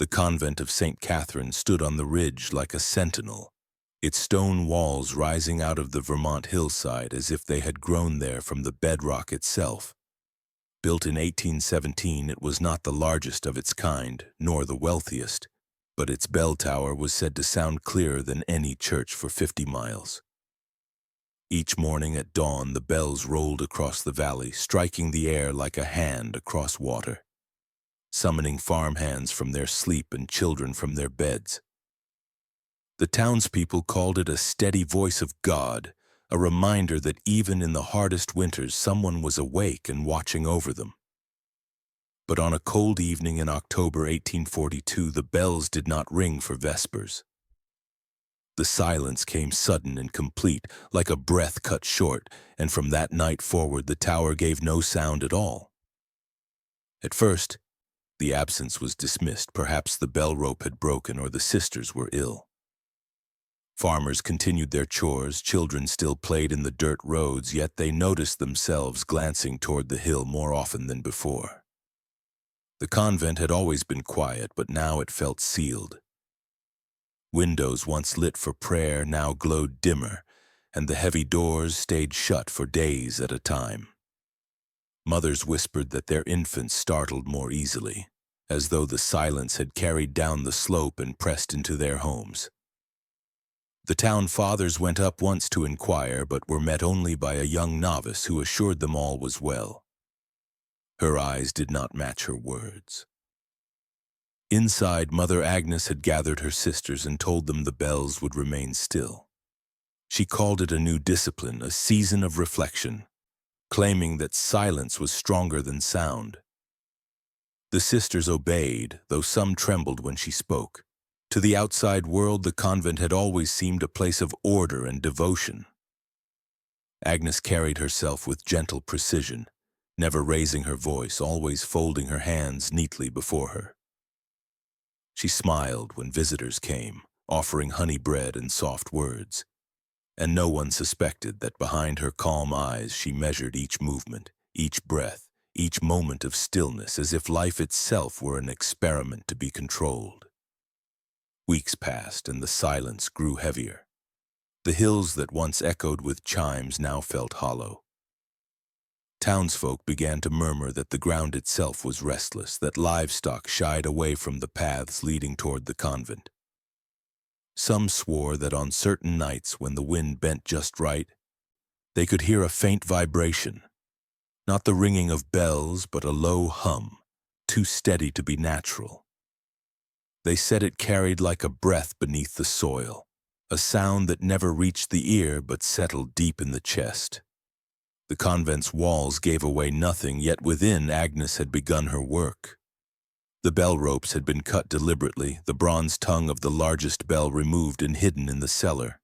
The convent of St. Catherine stood on the ridge like a sentinel, its stone walls rising out of the Vermont hillside as if they had grown there from the bedrock itself. Built in 1817, it was not the largest of its kind, nor the wealthiest, but its bell tower was said to sound clearer than any church for 50 miles. Each morning at dawn, the bells rolled across the valley, striking the air like a hand across water, summoning farmhands from their sleep and children from their beds. The townspeople called it a steady voice of God, a reminder that even in the hardest winters someone was awake and watching over them. But on a cold evening in October 1842, the bells did not ring for vespers. The silence came sudden and complete, like a breath cut short, and from that night forward the tower gave no sound at all. At first, the absence was dismissed. Perhaps the bell rope had broken or the sisters were ill. Farmers continued their chores, children still played in the dirt roads, yet they noticed themselves glancing toward the hill more often than before. The convent had always been quiet, but now it felt sealed. Windows once lit for prayer now glowed dimmer, and the heavy doors stayed shut for days at a time. Mothers whispered that their infants startled more easily, as though the silence had carried down the slope and pressed into their homes. The town fathers went up once to inquire, but were met only by a young novice who assured them all was well. Her eyes did not match her words. Inside, Mother Agnes had gathered her sisters and told them the bells would remain still. She called it a new discipline, a season of reflection, claiming that silence was stronger than sound. The sisters obeyed, though some trembled when she spoke. To the outside world, the convent had always seemed a place of order and devotion. Agnes carried herself with gentle precision, never raising her voice, always folding her hands neatly before her. She smiled when visitors came, offering honey bread and soft words, and no one suspected that behind her calm eyes she measured each movement, each breath, each moment of stillness, as if life itself were an experiment to be controlled. Weeks passed, and the silence grew heavier. The hills that once echoed with chimes now felt hollow. Townsfolk began to murmur that the ground itself was restless, that livestock shied away from the paths leading toward the convent. Some swore that on certain nights, when the wind bent just right, they could hear a faint vibration, not the ringing of bells, but a low hum, too steady to be natural. They said it carried like a breath beneath the soil, a sound that never reached the ear but settled deep in the chest. The convent's walls gave away nothing, yet within Agnes had begun her work. The bell ropes had been cut deliberately, the bronze tongue of the largest bell removed and hidden in the cellar.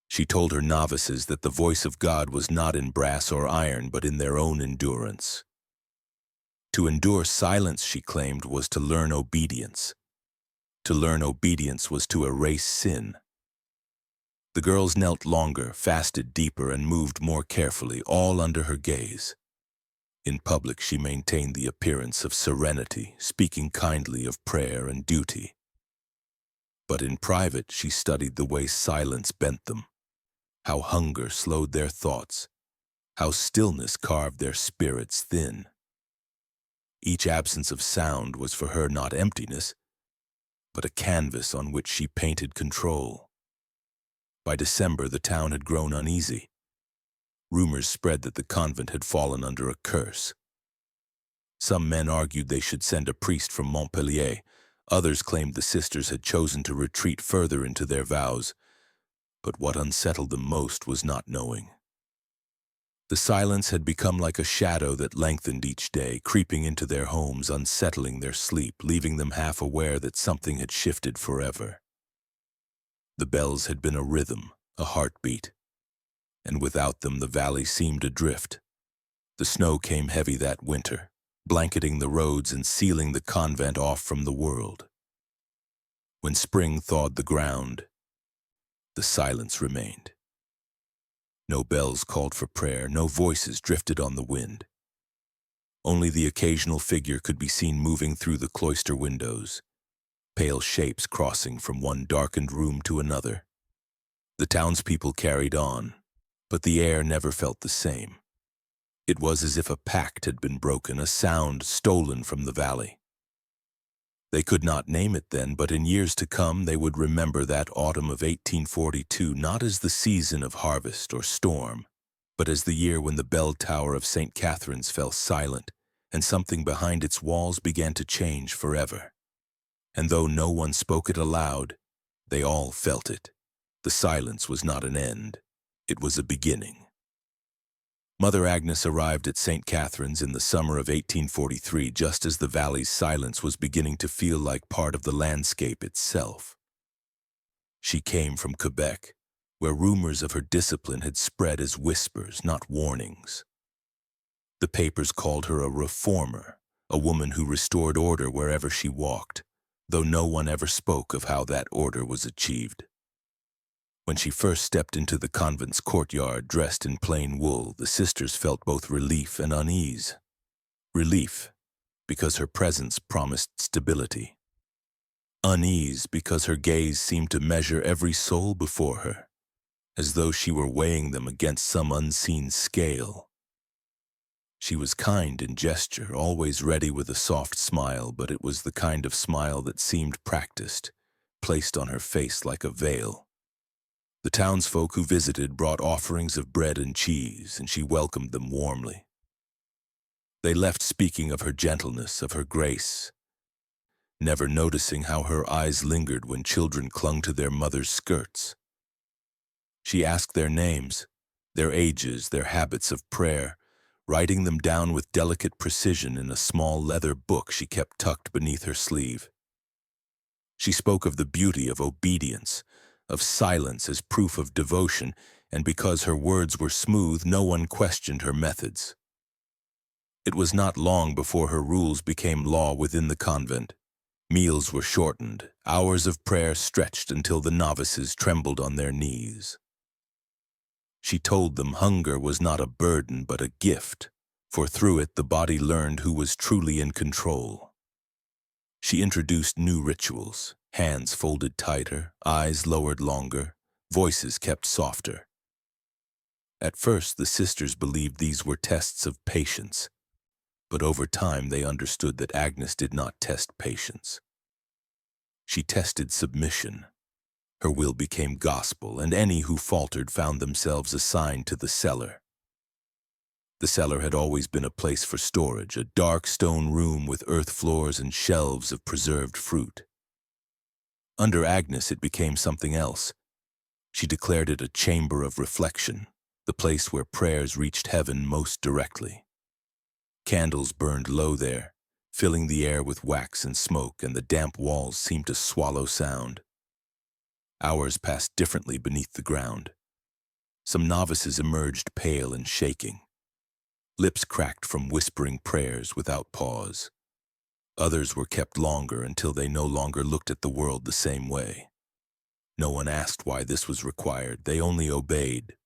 She told her novices that the voice of God was not in brass or iron, but in their own endurance. To endure silence, she claimed, was to learn obedience. To learn obedience was to erase sin. The girls knelt longer, fasted deeper, and moved more carefully, all under her gaze. In public, she maintained the appearance of serenity, speaking kindly of prayer and duty. But in private, she studied the way silence bent them, how hunger slowed their thoughts, how stillness carved their spirits thin. Each absence of sound was for her not emptiness, but a canvas on which she painted control. By December, the town had grown uneasy. Rumors spread that the convent had fallen under a curse. Some men argued they should send a priest from Montpellier. Others claimed the sisters had chosen to retreat further into their vows. But what unsettled them most was not knowing. The silence had become like a shadow that lengthened each day, creeping into their homes, unsettling their sleep, leaving them half aware that something had shifted forever. The bells had been a rhythm, a heartbeat, and without them the valley seemed adrift. The snow came heavy that winter, blanketing the roads and sealing the convent off from the world. When spring thawed the ground, the silence remained. No bells called for prayer, no voices drifted on the wind. Only the occasional figure could be seen moving through the cloister windows, pale shapes crossing from one darkened room to another. The townspeople carried on, but the air never felt the same. It was as if a pact had been broken, a sound stolen from the valley. They could not name it then, but in years to come they would remember that autumn of 1842 not as the season of harvest or storm, but as the year when the bell tower of St. Catherine's fell silent and something behind its walls began to change forever. And though no one spoke it aloud, they all felt it. The silence was not an end, it was a beginning. Mother Agnes arrived at St. Catherine's in the summer of 1843, just as the valley's silence was beginning to feel like part of the landscape itself. She came from Quebec, where rumors of her discipline had spread as whispers, not warnings. The papers called her a reformer, a woman who restored order wherever she walked, though no one ever spoke of how that order was achieved. When she first stepped into the convent's courtyard dressed in plain wool, the sisters felt both relief and unease. Relief, because her presence promised stability. Unease, because her gaze seemed to measure every soul before her, as though she were weighing them against some unseen scale. She was kind in gesture, always ready with a soft smile, but it was the kind of smile that seemed practiced, placed on her face like a veil. The townsfolk who visited brought offerings of bread and cheese, and she welcomed them warmly. They left speaking of her gentleness, of her grace, never noticing how her eyes lingered when children clung to their mother's skirts. She asked their names, their ages, their habits of prayer, writing them down with delicate precision in a small leather book she kept tucked beneath her sleeve. She spoke of the beauty of obedience, of silence as proof of devotion, and because her words were smooth, no one questioned her methods. It was not long before her rules became law within the convent. Meals were shortened, hours of prayer stretched until the novices trembled on their knees. She told them hunger was not a burden but a gift, for through it the body learned who was truly in control. She introduced new rituals, hands folded tighter, eyes lowered longer, voices kept softer. At first, the sisters believed these were tests of patience, but over time they understood that Agnes did not test patience. She tested submission. Her will became gospel, and any who faltered found themselves assigned to the cellar. The cellar had always been a place for storage, a dark stone room with earth floors and shelves of preserved fruit. Under Agnes it became something else. She declared it a chamber of reflection, the place where prayers reached heaven most directly. Candles burned low there, filling the air with wax and smoke, and the damp walls seemed to swallow sound. Hours passed differently beneath the ground. Some novices emerged pale and shaking. Lips cracked from whispering prayers without pause. Others were kept longer until they no longer looked at the world the same way. No one asked why this was required, they only obeyed.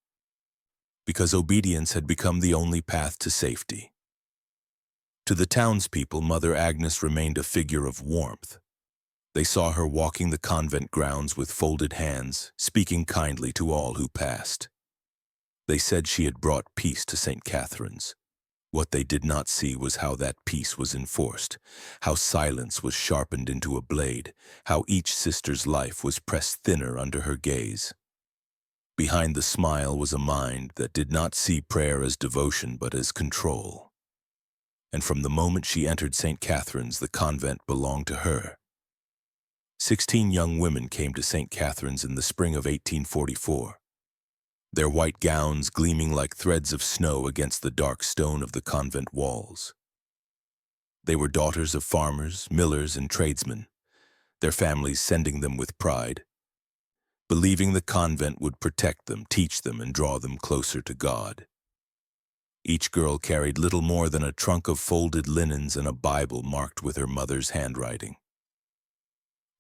Because obedience had become the only path to safety. To the townspeople, Mother Agnes remained a figure of warmth. They saw her walking the convent grounds with folded hands, speaking kindly to all who passed. They said she had brought peace to St. Catherine's. What they did not see was how that peace was enforced, how silence was sharpened into a blade, how each sister's life was pressed thinner under her gaze. Behind the smile was a mind that did not see prayer as devotion but as control. And from the moment she entered St. Catherine's, the convent belonged to her. 16 young women came to St. Catherine's in the spring of 1844. Their white gowns gleaming like threads of snow against the dark stone of the convent walls. They were daughters of farmers, millers, and tradesmen, their families sending them with pride, believing the convent would protect them, teach them, and draw them closer to God. Each girl carried little more than a trunk of folded linens and a Bible marked with her mother's handwriting.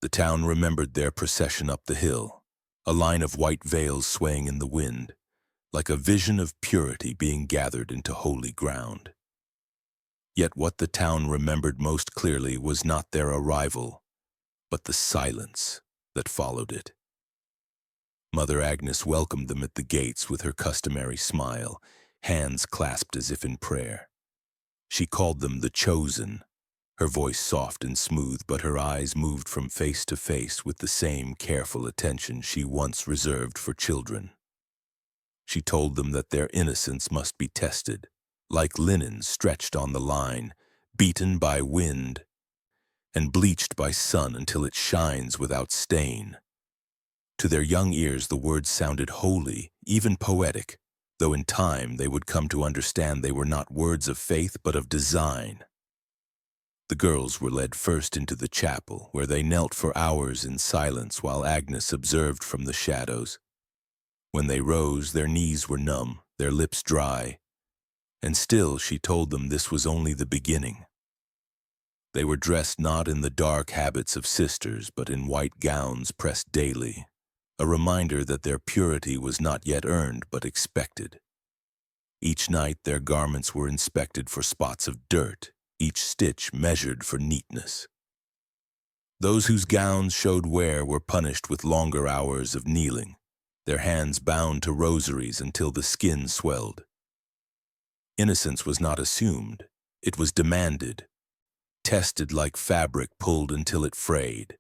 The town remembered their procession up the hill, a line of white veils swaying in the wind, like a vision of purity being gathered into holy ground. Yet what the town remembered most clearly was not their arrival, but the silence that followed it. Mother Agnes welcomed them at the gates with her customary smile, hands clasped as if in prayer. She called them the Chosen, her voice soft and smooth, but her eyes moved from face to face with the same careful attention she once reserved for children. She told them that their innocence must be tested, like linen stretched on the line, beaten by wind, and bleached by sun until it shines without stain. To their young ears the words sounded holy, even poetic, though in time they would come to understand they were not words of faith but of design. The girls were led first into the chapel, where they knelt for hours in silence while Agnes observed from the shadows. When they rose, their knees were numb, their lips dry, and still she told them this was only the beginning. They were dressed not in the dark habits of sisters, but in white gowns pressed daily, a reminder that their purity was not yet earned but expected. Each night their garments were inspected for spots of dirt, each stitch measured for neatness. Those whose gowns showed wear were punished with longer hours of kneeling, their hands bound to rosaries until the skin swelled. Innocence was not assumed, it was demanded, tested like fabric pulled until it frayed.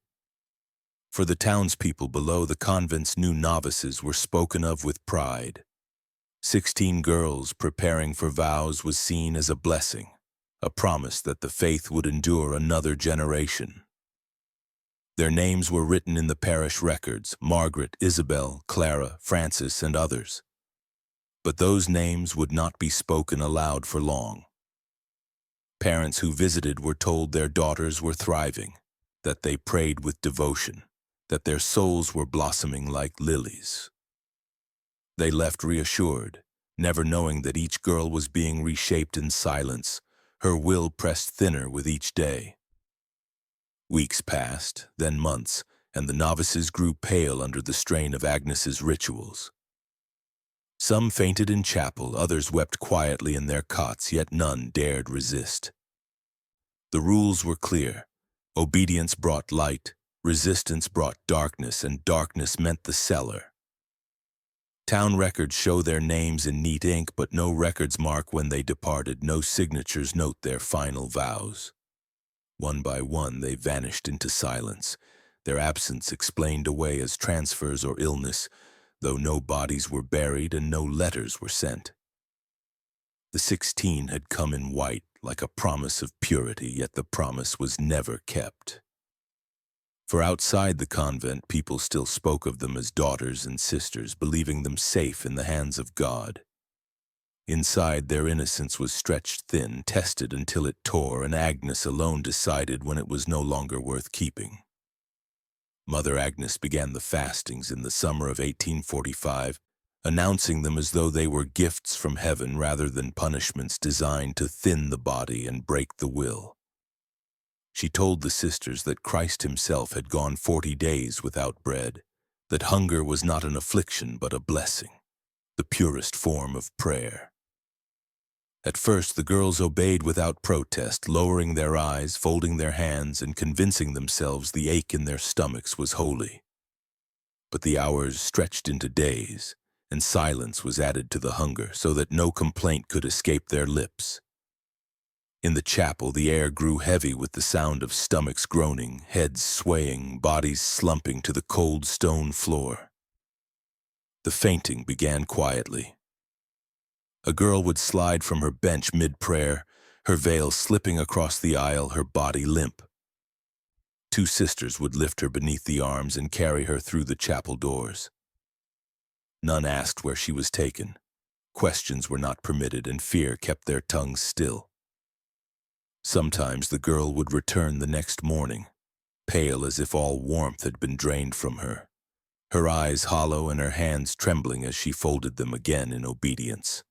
For the townspeople below, the convent's new novices were spoken of with pride. 16 girls preparing for vows was seen as a blessing, a promise that the faith would endure another generation. Their names were written in the parish records: Margaret, Isabel, Clara, Frances, and others. But those names would not be spoken aloud for long. Parents who visited were told their daughters were thriving, that they prayed with devotion, that their souls were blossoming like lilies. They left reassured, never knowing that each girl was being reshaped in silence, her will pressed thinner with each day. Weeks passed, then months, and the novices grew pale under the strain of Agnes's rituals. Some fainted in chapel, others wept quietly in their cots, yet none dared resist. The rules were clear. Obedience brought light, resistance brought darkness, and darkness meant the cellar. Town records show their names in neat ink, but no records mark when they departed, no signatures note their final vows. One by one they vanished into silence, their absence explained away as transfers or illness, though no bodies were buried and no letters were sent. The 16 had come in white, like a promise of purity, yet the promise was never kept. For outside the convent, people still spoke of them as daughters and sisters, believing them safe in the hands of God. Inside, their innocence was stretched thin, tested until it tore, and Agnes alone decided when it was no longer worth keeping. Mother Agnes began the fastings in the summer of 1845, announcing them as though they were gifts from heaven rather than punishments designed to thin the body and break the will. She told the sisters that Christ himself had gone 40 days without bread, that hunger was not an affliction but a blessing, the purest form of prayer. At first, the girls obeyed without protest, lowering their eyes, folding their hands, and convincing themselves the ache in their stomachs was holy. But the hours stretched into days, and silence was added to the hunger, so that no complaint could escape their lips. In the chapel, the air grew heavy with the sound of stomachs groaning, heads swaying, bodies slumping to the cold stone floor. The fainting began quietly. A girl would slide from her bench mid-prayer, her veil slipping across the aisle, her body limp. 2 sisters would lift her beneath the arms and carry her through the chapel doors. None asked where she was taken. Questions were not permitted, and fear kept their tongues still. Sometimes the girl would return the next morning, pale as if all warmth had been drained from her, her eyes hollow and her hands trembling as she folded them again in obedience.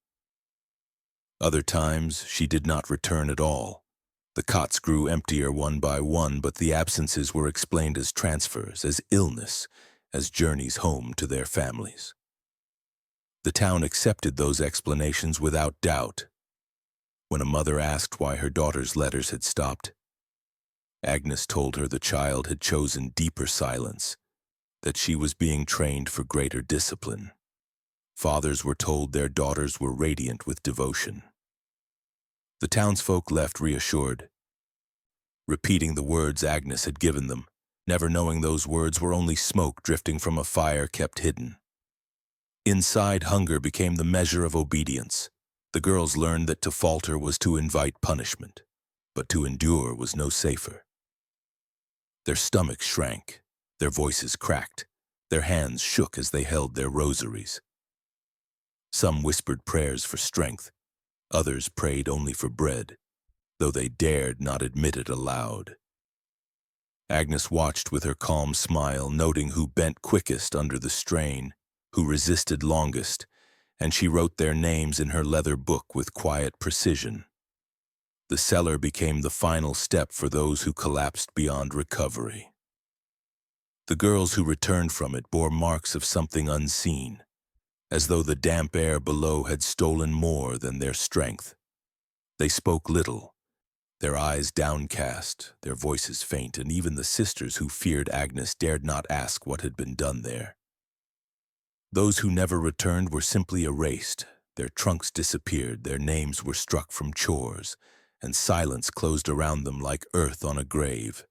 Other times she did not return at all. The cots grew emptier one by one, but the absences were explained as transfers, as illness, as journeys home to their families. The town accepted those explanations without doubt. When a mother asked why her daughter's letters had stopped, Agnes told her the child had chosen deeper silence, that she was being trained for greater discipline. Fathers were told their daughters were radiant with devotion. The townsfolk left reassured, repeating the words Agnes had given them, never knowing those words were only smoke drifting from a fire kept hidden. Inside, hunger became the measure of obedience. The girls learned that to falter was to invite punishment, but to endure was no safer. Their stomachs shrank, their voices cracked, their hands shook as they held their rosaries. Some whispered prayers for strength, others prayed only for bread, though they dared not admit it aloud. Agnes watched with her calm smile, noting who bent quickest under the strain, who resisted longest, and she wrote their names in her leather book with quiet precision. The cellar became the final step for those who collapsed beyond recovery. The girls who returned from it bore marks of something unseen, as though the damp air below had stolen more than their strength. They spoke little, their eyes downcast, their voices faint, and even the sisters who feared Agnes dared not ask what had been done there. Those who never returned were simply erased, their trunks disappeared, their names were struck from chores, and silence closed around them like earth on a grave.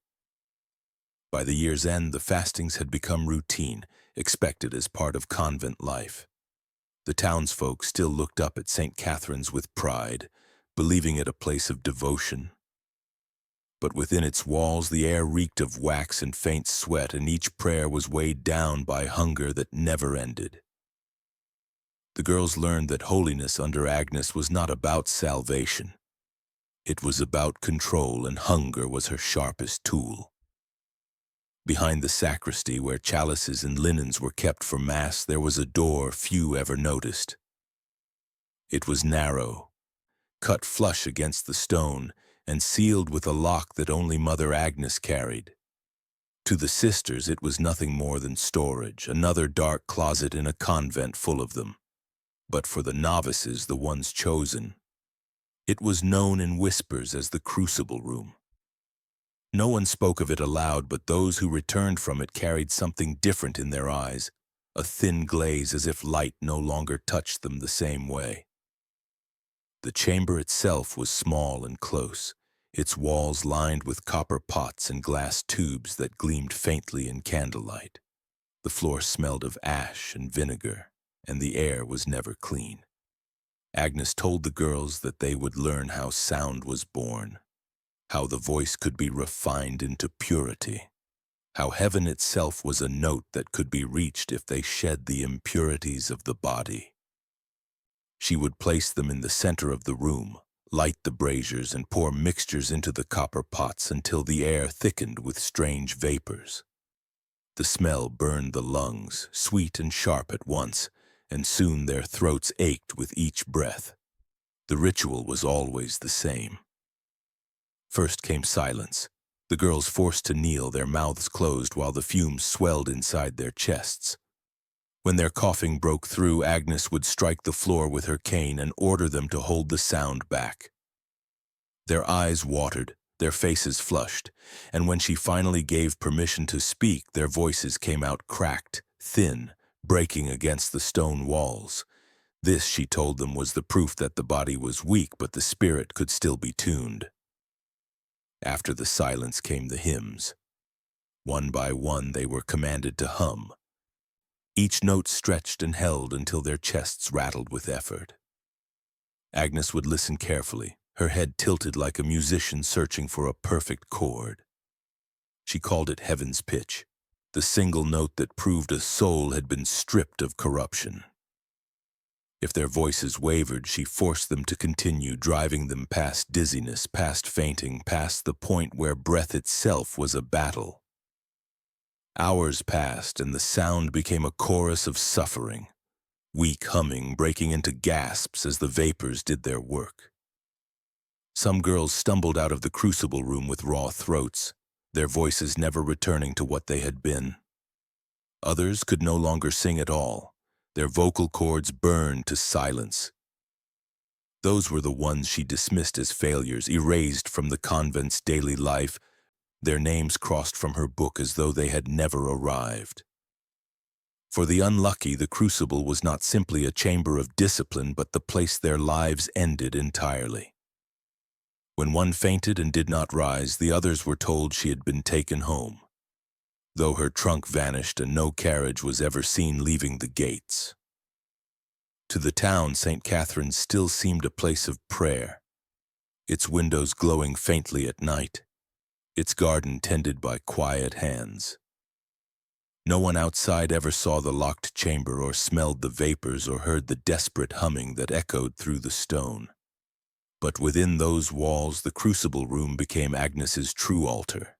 By the year's end, the fastings had become routine, expected as part of convent life. The townsfolk still looked up at St. Catherine's with pride, believing it a place of devotion. But within its walls the air reeked of wax and faint sweat, and each prayer was weighed down by hunger that never ended. The girls learned that holiness under Agnes was not about salvation. It was about control, and hunger was her sharpest tool. Behind the sacristy, where chalices and linens were kept for Mass, there was a door few ever noticed. It was narrow, cut flush against the stone, and sealed with a lock that only Mother Agnes carried. To the sisters it was nothing more than storage, another dark closet in a convent full of them. But for the novices, the ones chosen, it was known in whispers as the crucible room. No one spoke of it aloud, but those who returned from it carried something different in their eyes, a thin glaze as if light no longer touched them the same way. The chamber itself was small and close, its walls lined with copper pots and glass tubes that gleamed faintly in candlelight. The floor smelled of ash and vinegar, and the air was never clean. Agnes told the girls that they would learn how sound was born, how the voice could be refined into purity, how heaven itself was a note that could be reached if they shed the impurities of the body. She would place them in the center of the room, light the braziers, and pour mixtures into the copper pots until the air thickened with strange vapors. The smell burned the lungs, sweet and sharp at once, and soon their throats ached with each breath. The ritual was always the same. First came silence, the girls forced to kneel, their mouths closed while the fumes swelled inside their chests. When their coughing broke through, Agnes would strike the floor with her cane and order them to hold the sound back. Their eyes watered, their faces flushed, and when she finally gave permission to speak, their voices came out cracked, thin, breaking against the stone walls. This, she told them, was the proof that the body was weak, but the spirit could still be tuned. After the silence came the hymns. One by one they were commanded to hum. Each note stretched and held until their chests rattled with effort. Agnes would listen carefully, her head tilted like a musician searching for a perfect chord. She called it heaven's pitch, the single note that proved a soul had been stripped of corruption. If their voices wavered, she forced them to continue, driving them past dizziness, past fainting, past the point where breath itself was a battle. Hours passed, and the sound became a chorus of suffering, weak humming breaking into gasps as the vapors did their work. Some girls stumbled out of the crucible room with raw throats, their voices never returning to what they had been. Others could no longer sing at all, their vocal cords burned to silence. Those were the ones she dismissed as failures, erased from the convent's daily life, their names crossed from her book as though they had never arrived. For the unlucky, the crucible was not simply a chamber of discipline, but the place their lives ended entirely. When one fainted and did not rise, the others were told she had been taken home, though her trunk vanished and no carriage was ever seen leaving the gates. To the town, St. Catherine's still seemed a place of prayer, its windows glowing faintly at night, its garden tended by quiet hands. No one outside ever saw the locked chamber or smelled the vapors or heard the desperate humming that echoed through the stone. But within those walls, the crucible room became Agnes's true altar,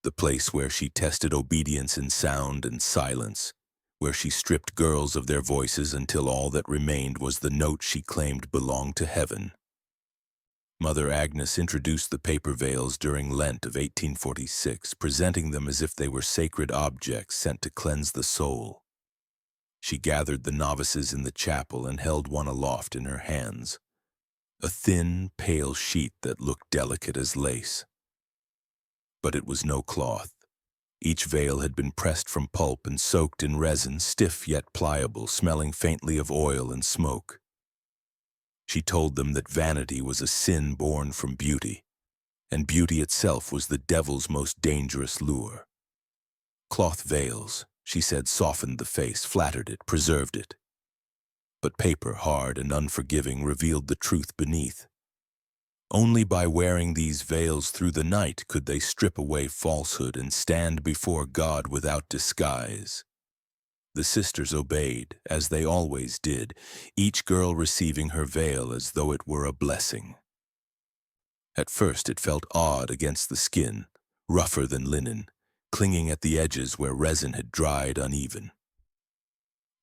the place where she tested obedience in sound and silence, where she stripped girls of their voices until all that remained was the note she claimed belonged to heaven. Mother Agnes introduced the paper veils during Lent of 1846, presenting them as if they were sacred objects sent to cleanse the soul. She gathered the novices in the chapel and held one aloft in her hands, a thin, pale sheet that looked delicate as lace. But it was no cloth. Each veil had been pressed from pulp and soaked in resin, stiff yet pliable, smelling faintly of oil and smoke. She told them that vanity was a sin born from beauty, and beauty itself was the devil's most dangerous lure. Cloth veils, she said, softened the face, flattered it, preserved it. But paper, hard and unforgiving, revealed the truth beneath. Only by wearing these veils through the night could they strip away falsehood and stand before God without disguise. The sisters obeyed, as they always did, each girl receiving her veil as though it were a blessing. At first it felt odd against the skin, rougher than linen, clinging at the edges where resin had dried uneven.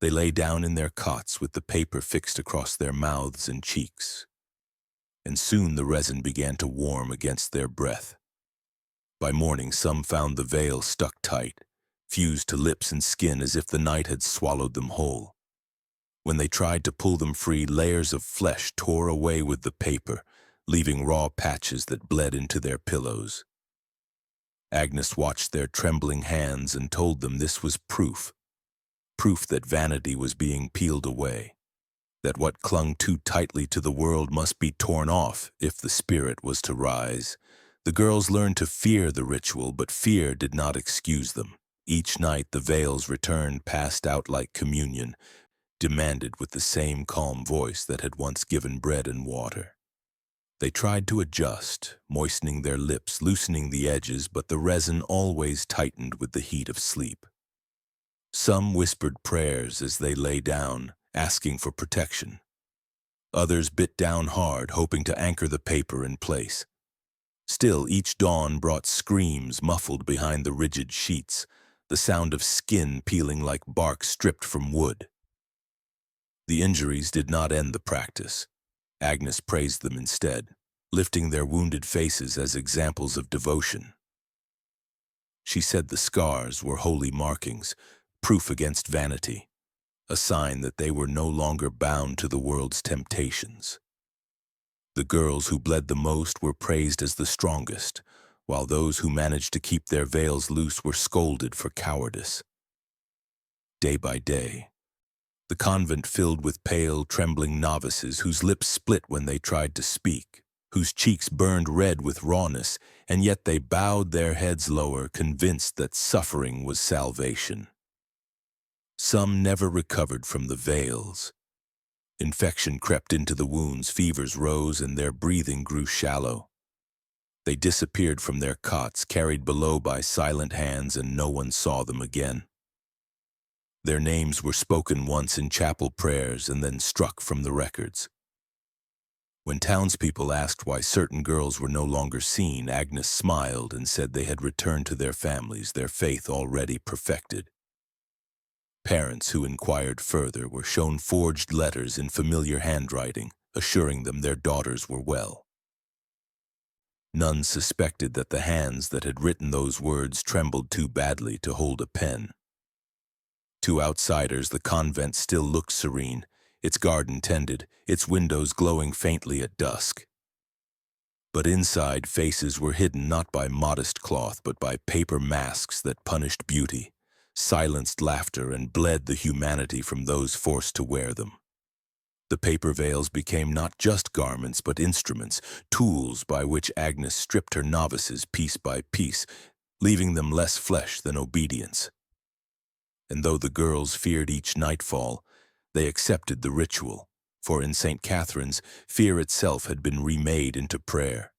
They lay down in their cots with the paper fixed across their mouths and cheeks, and soon the resin began to warm against their breath. By morning some found the veil stuck tight, fused to lips and skin as if the night had swallowed them whole. When they tried to pull them free, layers of flesh tore away with the paper, leaving raw patches that bled into their pillows. Agnes watched their trembling hands and told them this was proof that vanity was being peeled away, that what clung too tightly to the world must be torn off if the spirit was to rise. The girls learned to fear the ritual, but fear did not excuse them. Each night the veils returned, passed out like communion, demanded with the same calm voice that had once given bread and water. They tried to adjust, moistening their lips, loosening the edges, but the resin always tightened with the heat of sleep. Some whispered prayers as they lay down, asking for protection. Others bit down hard, hoping to anchor the paper in place. Still, each dawn brought screams muffled behind the rigid sheets, the sound of skin peeling like bark stripped from wood. The injuries did not end the practice. Agnes praised them instead, lifting their wounded faces as examples of devotion. She said the scars were holy markings, proof against vanity, a sign that they were no longer bound to the world's temptations. The girls who bled the most were praised as the strongest, while those who managed to keep their veils loose were scolded for cowardice. Day by day, the convent filled with pale, trembling novices whose lips split when they tried to speak, whose cheeks burned red with rawness, and yet they bowed their heads lower, convinced that suffering was salvation. Some never recovered from the veils. Infection crept into the wounds, fevers rose, and their breathing grew shallow. They disappeared from their cots, carried below by silent hands, and no one saw them again. Their names were spoken once in chapel prayers and then struck from the records. When townspeople asked why certain girls were no longer seen, Agnes smiled and said they had returned to their families, their faith already perfected. Parents who inquired further were shown forged letters in familiar handwriting, assuring them their daughters were well. None suspected that the hands that had written those words trembled too badly to hold a pen. To outsiders, the convent still looked serene, its garden tended, its windows glowing faintly at dusk. But inside, faces were hidden not by modest cloth, but by paper masks that punished beauty, silenced laughter, and bled the humanity from those forced to wear them. The paper veils became not just garments, but instruments, tools by which Agnes stripped her novices piece by piece, leaving them less flesh than obedience. And though the girls feared each nightfall, they accepted the ritual, for in St. Catherine's, fear itself had been remade into prayer.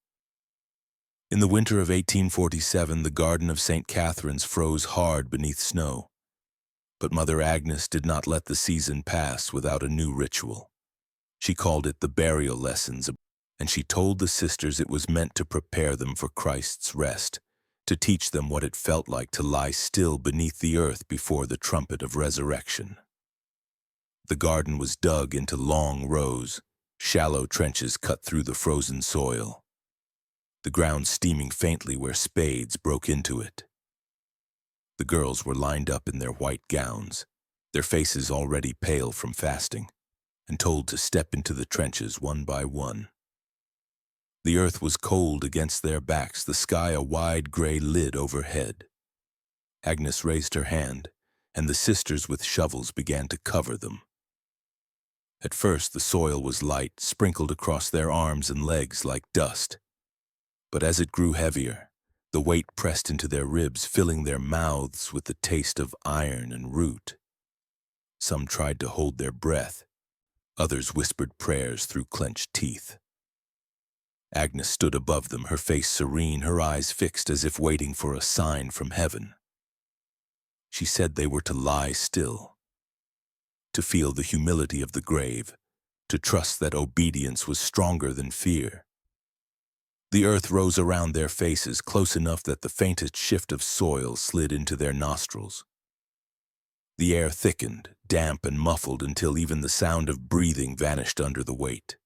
In the winter of 1847, the garden of St. Catherine's froze hard beneath snow. But Mother Agnes did not let the season pass without a new ritual. She called it the burial lessons, and she told the sisters it was meant to prepare them for Christ's rest, to teach them what it felt like to lie still beneath the earth before the trumpet of resurrection. The garden was dug into long rows, shallow trenches cut through the frozen soil, the ground steaming faintly where spades broke into it. The girls were lined up in their white gowns, their faces already pale from fasting, and told to step into the trenches one by one. The earth was cold against their backs, the sky a wide gray lid overhead. Agnes raised her hand, and the sisters with shovels began to cover them. At first the soil was light, sprinkled across their arms and legs like dust. But as it grew heavier, the weight pressed into their ribs, filling their mouths with the taste of iron and root. Some tried to hold their breath. Others whispered prayers through clenched teeth. Agnes stood above them, her face serene, her eyes fixed as if waiting for a sign from heaven. She said they were to lie still, to feel the humility of the grave, to trust that obedience was stronger than fear. The earth rose around their faces, close enough that the faintest shift of soil slid into their nostrils. The air thickened, damp and muffled, until even the sound of breathing vanished under the weight.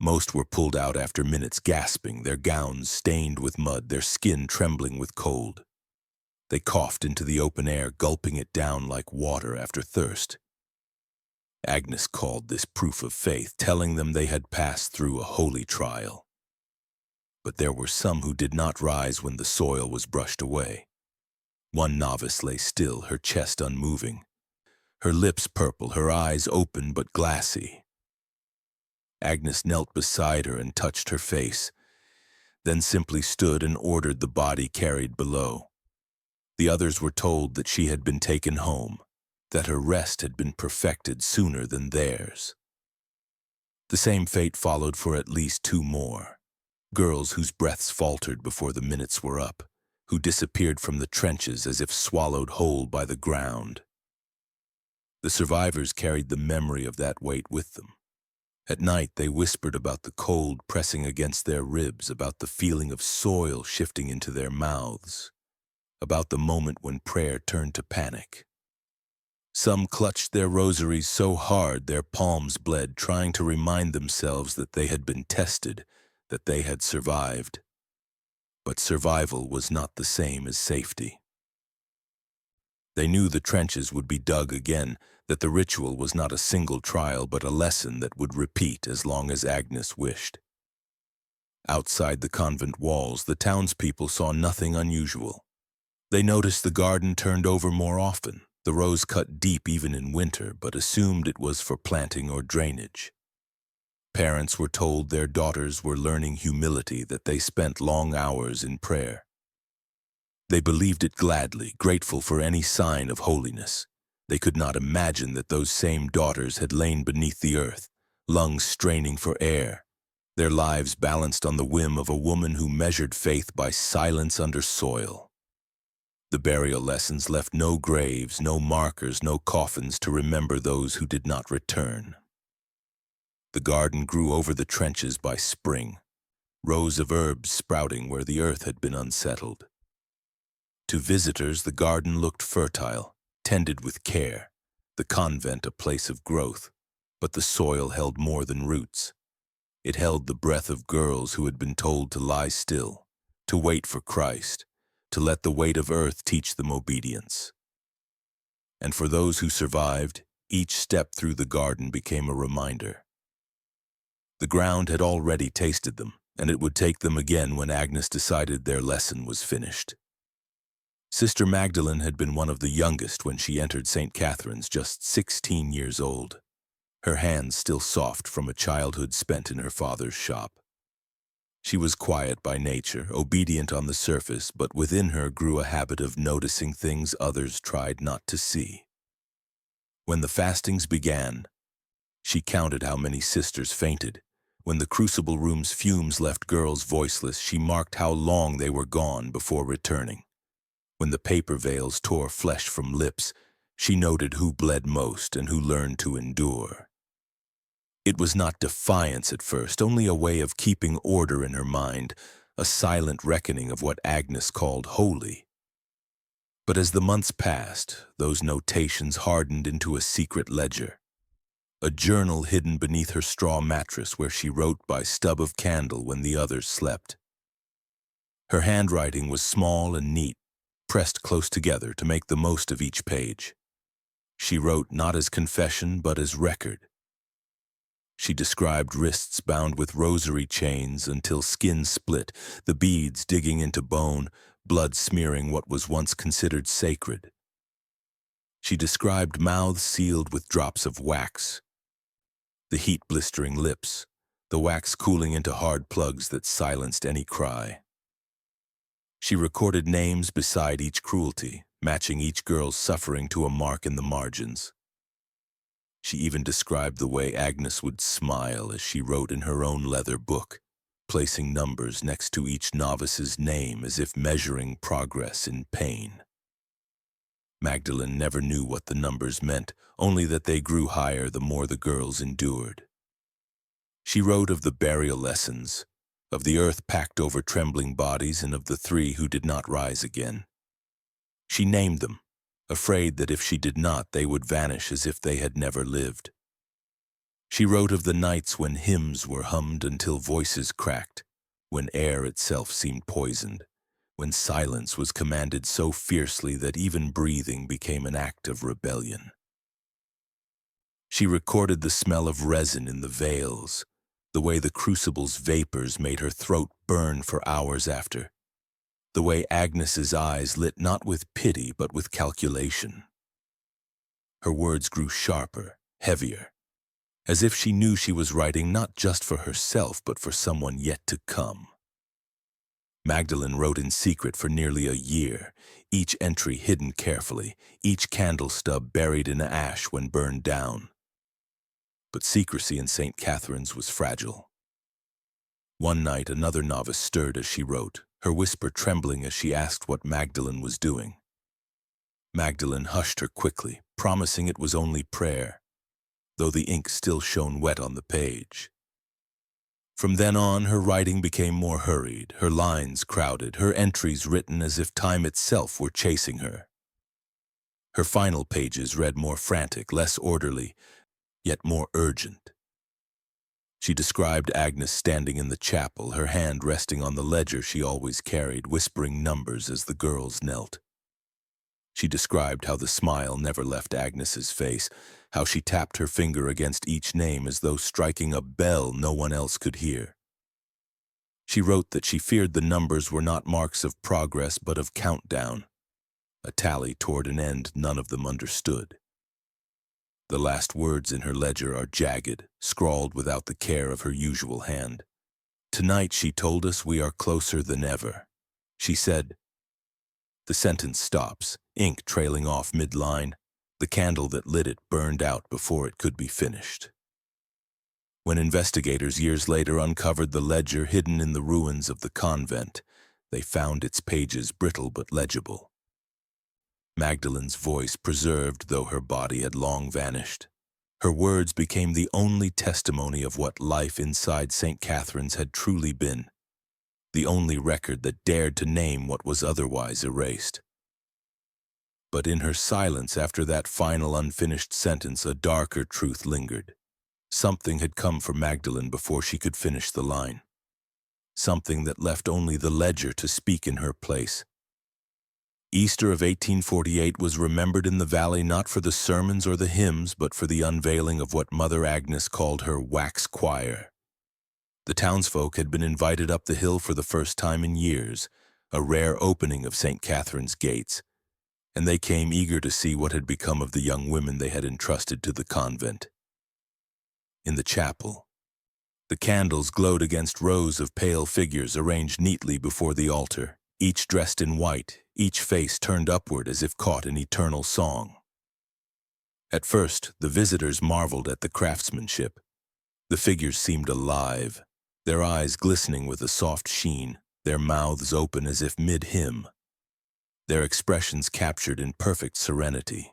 Most were pulled out after minutes, gasping, their gowns stained with mud, their skin trembling with cold. They coughed into the open air, gulping it down like water after thirst. Agnes called this proof of faith, telling them they had passed through a holy trial. But there were some who did not rise when the soil was brushed away. One novice lay still, her chest unmoving, her lips purple, her eyes open but glassy. Agnes knelt beside her and touched her face, then simply stood and ordered the body carried below. The others were told that she had been taken home, that her rest had been perfected sooner than theirs. The same fate followed for at least 2 more, girls whose breaths faltered before the minutes were up, who disappeared from the trenches as if swallowed whole by the ground. The survivors carried the memory of that weight with them. At night they whispered about the cold pressing against their ribs, about the feeling of soil shifting into their mouths, about the moment when prayer turned to panic. Some clutched their rosaries so hard their palms bled, trying to remind themselves that they had been tested, that they had survived. But survival was not the same as safety. They knew the trenches would be dug again, that the ritual was not a single trial but a lesson that would repeat as long as Agnes wished. Outside the convent walls, the townspeople saw nothing unusual. They noticed the garden turned over more often, the rows cut deep even in winter, but assumed it was for planting or drainage. Parents were told their daughters were learning humility, that they spent long hours in prayer. They believed it gladly, grateful for any sign of holiness. They could not imagine that those same daughters had lain beneath the earth, lungs straining for air, their lives balanced on the whim of a woman who measured faith by silence under soil. The burial lessons left no graves, no markers, no coffins to remember those who did not return. The garden grew over the trenches by spring, rows of herbs sprouting where the earth had been unsettled. To visitors, the garden looked fertile, tended with care, the convent a place of growth, but the soil held more than roots. It held the breath of girls who had been told to lie still, to wait for Christ, to let the weight of earth teach them obedience. And for those who survived, each step through the garden became a reminder. The ground had already tasted them, and it would take them again when Agnes decided their lesson was finished. Sister Magdalene had been one of the youngest when she entered St. Catherine's, just 16 years old, her hands still soft from a childhood spent in her father's shop. She was quiet by nature, obedient on the surface, but within her grew a habit of noticing things others tried not to see. When the fastings began, she counted how many sisters fainted. When the crucible room's fumes left girls voiceless, she marked how long they were gone before returning. When the paper veils tore flesh from lips, she noted who bled most and who learned to endure. It was not defiance at first, only a way of keeping order in her mind, a silent reckoning of what Agnes called holy. But as the months passed, those notations hardened into a secret ledger, a journal hidden beneath her straw mattress where she wrote by stub of candle when the others slept. Her handwriting was small and neat, pressed close together to make the most of each page. She wrote not as confession but as record. She described wrists bound with rosary chains until skin split, the beads digging into bone, blood smearing what was once considered sacred. She described mouths sealed with drops of wax, the heat blistering lips, the wax cooling into hard plugs that silenced any cry. She recorded names beside each cruelty, matching each girl's suffering to a mark in the margins. She even described the way Agnes would smile as she wrote in her own leather book, placing numbers next to each novice's name as if measuring progress in pain. Magdalene never knew what the numbers meant, only that they grew higher the more the girls endured. She wrote of the burial lessons, of the earth packed over trembling bodies, and of the 3 who did not rise again. She named them, afraid that if she did not, they would vanish as if they had never lived. She wrote of the nights when hymns were hummed until voices cracked, when air itself seemed poisoned, when silence was commanded so fiercely that even breathing became an act of rebellion. She recorded the smell of resin in the veils, the way the crucible's vapors made her throat burn for hours after, the way Agnes's eyes lit not with pity but with calculation. Her words grew sharper, heavier, as if she knew she was writing not just for herself but for someone yet to come. Magdalene wrote in secret for nearly a year, each entry hidden carefully, each candle stub buried in ash when burned down. But secrecy in St. Catherine's was fragile. One night another novice stirred as she wrote, her whisper trembling as she asked what Magdalene was doing. Magdalene hushed her quickly, promising it was only prayer, though the ink still shone wet on the page. From then on, her writing became more hurried, her lines crowded, her entries written as if time itself were chasing her. Her final pages read more frantic, less orderly, yet more urgent. She described Agnes standing in the chapel, her hand resting on the ledger she always carried, whispering numbers as the girls knelt. She described how the smile never left Agnes's face, how she tapped her finger against each name as though striking a bell no one else could hear. She wrote that she feared the numbers were not marks of progress but of countdown, a tally toward an end none of them understood. The last words in her ledger are jagged, scrawled without the care of her usual hand. Tonight, she told us, we are closer than ever. She said. The sentence stops, ink trailing off mid-line. The candle that lit it burned out before it could be finished. When investigators years later uncovered the ledger hidden in the ruins of the convent, they found its pages brittle but legible. Magdalene's voice preserved, though her body had long vanished. Her words became the only testimony of what life inside St. Catherine's had truly been, the only record that dared to name what was otherwise erased. But in her silence after that final unfinished sentence, a darker truth lingered. Something had come for Magdalene before she could finish the line. Something that left only the ledger to speak in her place. Easter of 1848 was remembered in the valley not for the sermons or the hymns, but for the unveiling of what Mother Agnes called her wax choir. The townsfolk had been invited up the hill for the first time in years, a rare opening of St. Catherine's gates, and they came eager to see what had become of the young women they had entrusted to the convent. In the chapel, the candles glowed against rows of pale figures arranged neatly before the altar, each dressed in white, each face turned upward as if caught in eternal song. At first, the visitors marveled at the craftsmanship. The figures seemed alive, their eyes glistening with a soft sheen, their mouths open as if mid-hymn, their expressions captured in perfect serenity.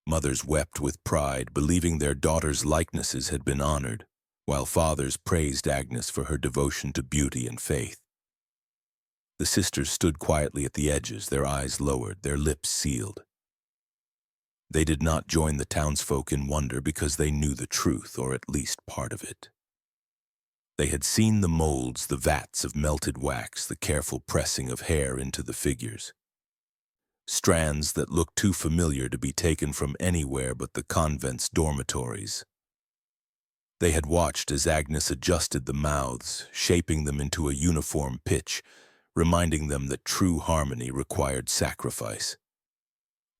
Mothers wept with pride, believing their daughters' likenesses had been honored, while fathers praised Agnes for her devotion to beauty and faith. The sisters stood quietly at the edges, their eyes lowered, their lips sealed. They did not join the townsfolk in wonder because they knew the truth, or at least part of it. They had seen the molds, the vats of melted wax, the careful pressing of hair into the figures. Strands that looked too familiar to be taken from anywhere but the convent's dormitories. They had watched as Agnes adjusted the mouths, shaping them into a uniform pitch, reminding them that true harmony required sacrifice.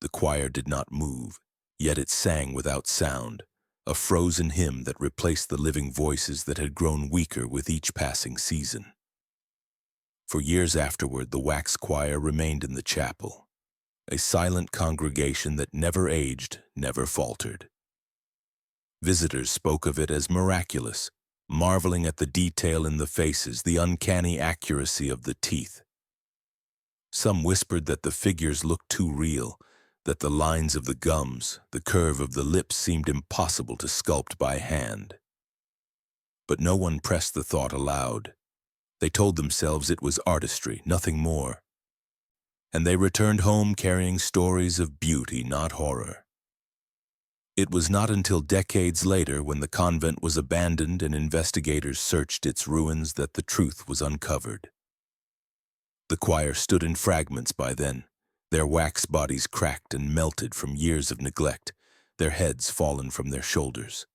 The choir did not move, yet it sang without sound, a frozen hymn that replaced the living voices that had grown weaker with each passing season. For years afterward, the wax choir remained in the chapel, a silent congregation that never aged, never faltered. Visitors spoke of it as miraculous, marveling at the detail in the faces, the uncanny accuracy of the teeth. Some whispered that the figures looked too real, that the lines of the gums, the curve of the lips seemed impossible to sculpt by hand. But no one pressed the thought aloud. They told themselves it was artistry, nothing more. And they returned home carrying stories of beauty, not horror. It was not until decades later, when the convent was abandoned and investigators searched its ruins, that the truth was uncovered. The choir stood in fragments by then, their wax bodies cracked and melted from years of neglect, their heads fallen from their shoulders.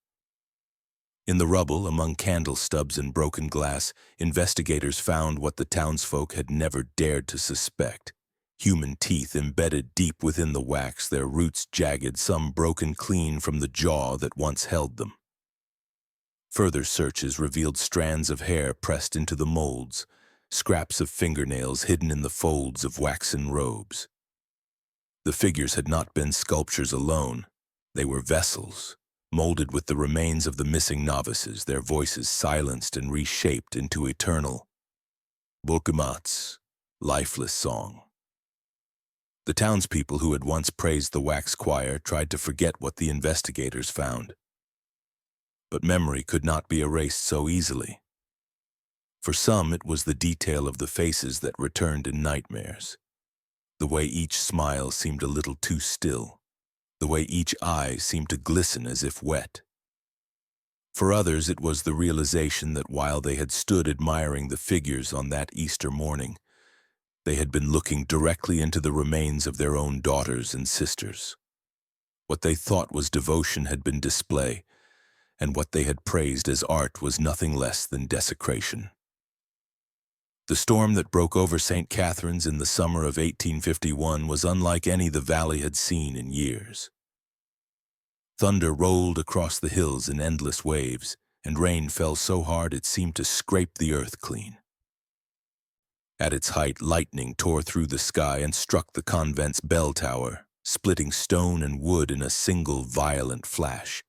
In the rubble, among candle stubs and broken glass, investigators found what the townsfolk had never dared to suspect. Human teeth embedded deep within the wax, their roots jagged, some broken clean from the jaw that once held them. Further searches revealed strands of hair pressed into the molds, scraps of fingernails hidden in the folds of waxen robes. The figures had not been sculptures alone. They were vessels, molded with the remains of the missing novices, their voices silenced and reshaped into eternal Bulkumats, lifeless song. The townspeople who had once praised the wax choir tried to forget what the investigators found. But memory could not be erased so easily. For some, it was the detail of the faces that returned in nightmares. The way each smile seemed a little too still. The way each eye seemed to glisten as if wet. For others, it was the realization that while they had stood admiring the figures on that Easter morning, they had been looking directly into the remains of their own daughters and sisters. What they thought was devotion had been display, and what they had praised as art was nothing less than desecration. The storm that broke over St. Catherine's in the summer of 1851 was unlike any the valley had seen in years. Thunder rolled across the hills in endless waves, and rain fell so hard it seemed to scrape the earth clean. At its height, lightning tore through the sky and struck the convent's bell tower, splitting stone and wood in a single violent flash.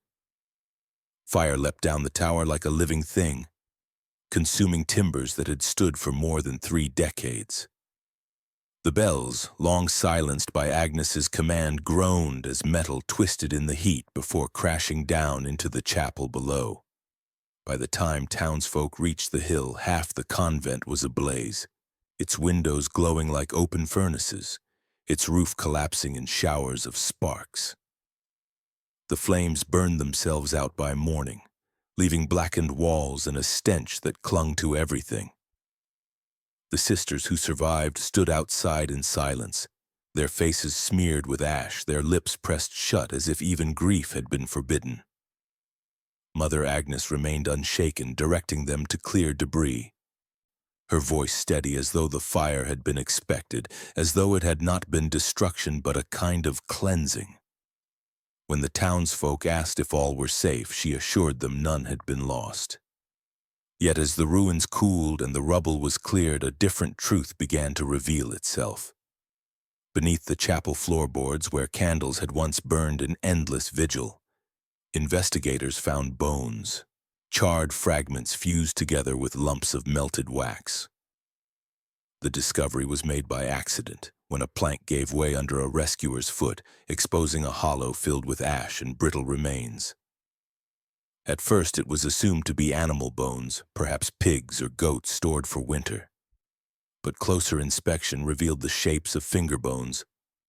Fire leapt down the tower like a living thing, consuming timbers that had stood for more than 3 decades. The bells, long silenced by Agnes's command, groaned as metal twisted in the heat before crashing down into the chapel below. By the time townsfolk reached the hill, half the convent was ablaze, its windows glowing like open furnaces, its roof collapsing in showers of sparks. The flames burned themselves out by morning, leaving blackened walls and a stench that clung to everything. The sisters who survived stood outside in silence, their faces smeared with ash, their lips pressed shut as if even grief had been forbidden. Mother Agnes remained unshaken, directing them to clear debris. Her voice steady as though the fire had been expected, as though it had not been destruction but a kind of cleansing. When the townsfolk asked if all were safe, she assured them none had been lost. Yet as the ruins cooled and the rubble was cleared, a different truth began to reveal itself. Beneath the chapel floorboards, where candles had once burned in endless vigil, investigators found bones, charred fragments fused together with lumps of melted wax. The discovery was made by accident, when a plank gave way under a rescuer's foot, exposing a hollow filled with ash and brittle remains. At first it was assumed to be animal bones, perhaps pigs or goats stored for winter. But closer inspection revealed the shapes of finger bones,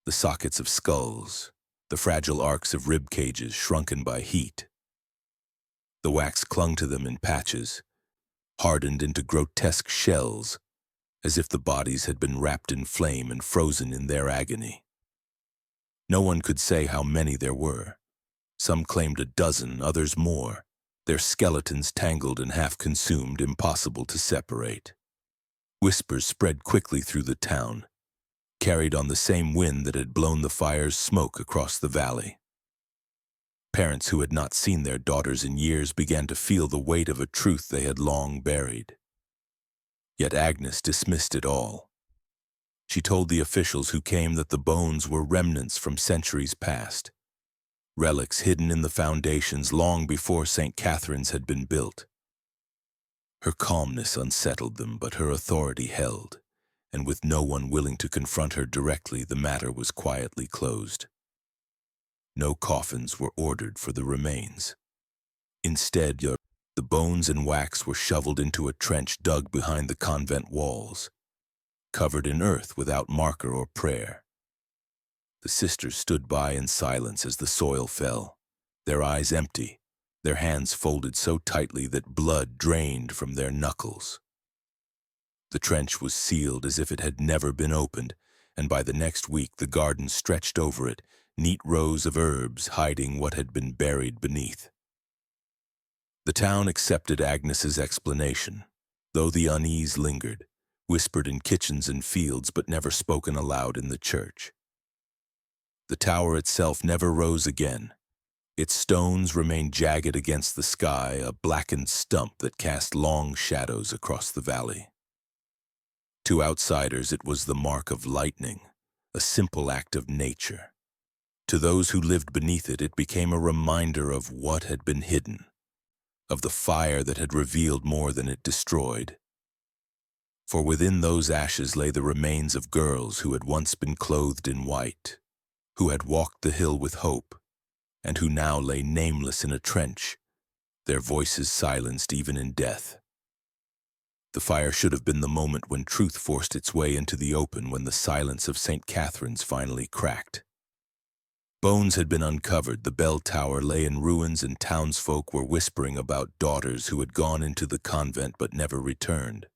the sockets of skulls, the fragile arcs of rib cages shrunken by heat. The wax clung to them in patches, hardened into grotesque shells, as if the bodies had been wrapped in flame and frozen in their agony. No one could say how many there were. Some claimed a dozen, others more, their skeletons tangled and half-consumed, impossible to separate. Whispers spread quickly through the town, carried on the same wind that had blown the fire's smoke across the valley. Parents who had not seen their daughters in years began to feel the weight of a truth they had long buried. Yet Agnes dismissed it all. She told the officials who came that the bones were remnants from centuries past, relics hidden in the foundations long before St. Catherine's had been built. Her calmness unsettled them, but her authority held, and with no one willing to confront her directly, the matter was quietly closed. No coffins were ordered for the remains. Instead, the bones and wax were shoveled into a trench dug behind the convent walls, covered in earth without marker or prayer. The sisters stood by in silence as the soil fell, their eyes empty, their hands folded so tightly that blood drained from their knuckles. The trench was sealed as if it had never been opened, and by the next week the garden stretched over it, neat rows of herbs hiding what had been buried beneath. The town accepted Agnes's explanation, though the unease lingered, whispered in kitchens and fields but never spoken aloud in the church. The tower itself never rose again. Its stones remained jagged against the sky, a blackened stump that cast long shadows across the valley. To outsiders it was the mark of lightning, a simple act of nature. To those who lived beneath it, it became a reminder of what had been hidden, of the fire that had revealed more than it destroyed. For within those ashes lay the remains of girls who had once been clothed in white, who had walked the hill with hope, and who now lay nameless in a trench, their voices silenced even in death. The fire should have been the moment when truth forced its way into the open, when the silence of St. Catherine's finally cracked. Bones had been uncovered, the bell tower lay in ruins, and townsfolk were whispering about daughters who had gone into the convent but never returned.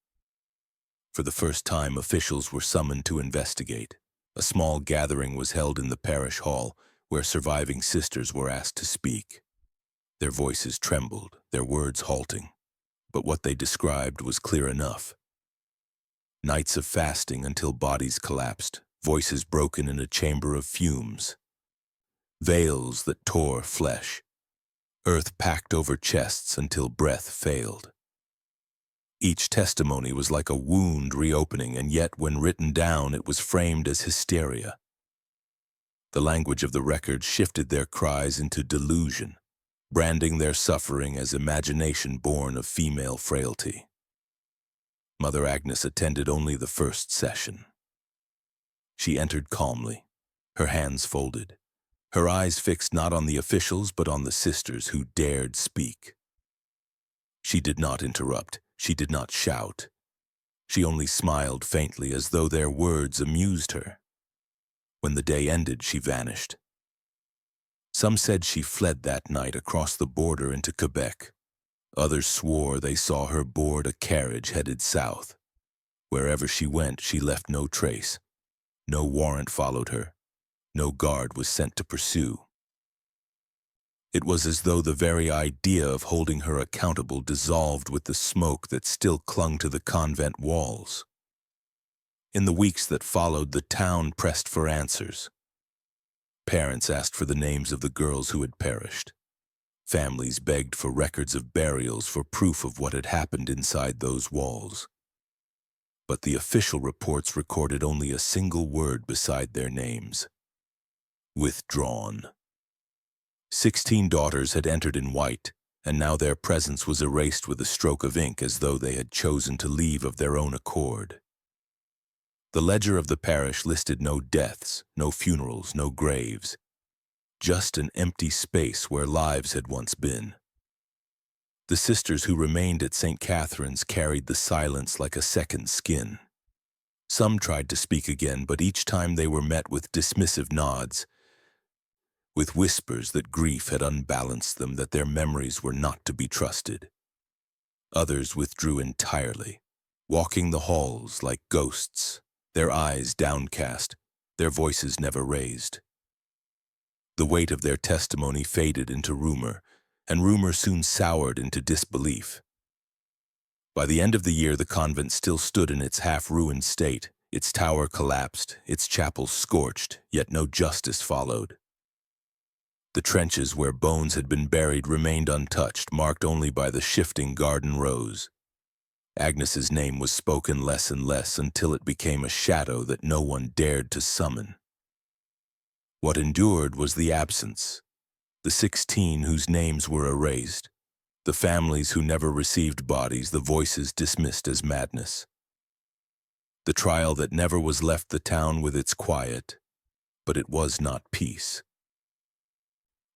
For the first time, officials were summoned to investigate. A small gathering was held in the parish hall, where surviving sisters were asked to speak. Their voices trembled, their words halting, but what they described was clear enough. Nights of fasting until bodies collapsed, voices broken in a chamber of fumes, veils that tore flesh, earth packed over chests until breath failed. Each testimony was like a wound reopening, and yet when written down it was framed as hysteria. The language of the records shifted their cries into delusion, branding their suffering as imagination born of female frailty. Mother Agnes attended only the first session. She entered calmly, her hands folded, her eyes fixed not on the officials but on the sisters who dared speak. She did not interrupt, she did not shout. She only smiled faintly, as though their words amused her. When the day ended, she vanished. Some said she fled that night across the border into Quebec. Others swore they saw her board a carriage headed south. Wherever she went, she left no trace. No warrant followed her. No guard was sent to pursue. It was as though the very idea of holding her accountable dissolved with the smoke that still clung to the convent walls. In the weeks that followed, the town pressed for answers. Parents asked for the names of the girls who had perished. Families begged for records of burials, for proof of what had happened inside those walls. But the official reports recorded only a single word beside their names: withdrawn. 16 daughters had entered in white, and now their presence was erased with a stroke of ink, as though they had chosen to leave of their own accord. The ledger of the parish listed no deaths, no funerals, no graves, just an empty space where lives had once been. The sisters who remained at St. Catherine's carried the silence like a second skin. Some tried to speak again, but each time they were met with dismissive nods, with whispers that grief had unbalanced them, that their memories were not to be trusted. Others withdrew entirely, walking the halls like ghosts, their eyes downcast, their voices never raised. The weight of their testimony faded into rumor, and rumor soon soured into disbelief. By the end of the year, the convent still stood in its half-ruined state, its tower collapsed, its chapels scorched, yet no justice followed. The trenches where bones had been buried remained untouched, marked only by the shifting garden rows. Agnes's name was spoken less and less, until it became a shadow that no one dared to summon. What endured was the absence, the 16 whose names were erased, the families who never received bodies, the voices dismissed as madness. The trial that never was left the town with its quiet, but it was not peace.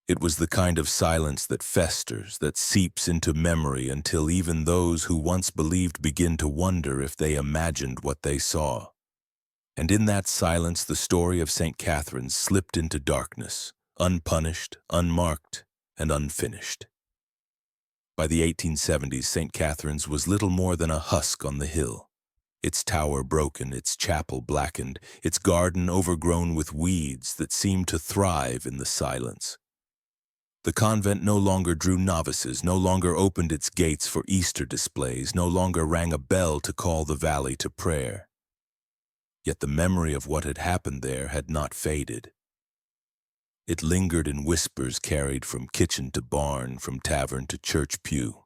It was the kind of silence that festers, that seeps into memory, until even those who once believed begin to wonder if they imagined what they saw. And in that silence, the story of St. Catherine's slipped into darkness, unpunished, unmarked, and unfinished. By the 1870s, St. Catherine's was little more than a husk on the hill. Its tower broken, its chapel blackened, its garden overgrown with weeds that seemed to thrive in the silence. The convent no longer drew novices, no longer opened its gates for Easter displays, no longer rang a bell to call the valley to prayer. Yet the memory of what had happened there had not faded. It lingered in whispers carried from kitchen to barn, from tavern to church pew,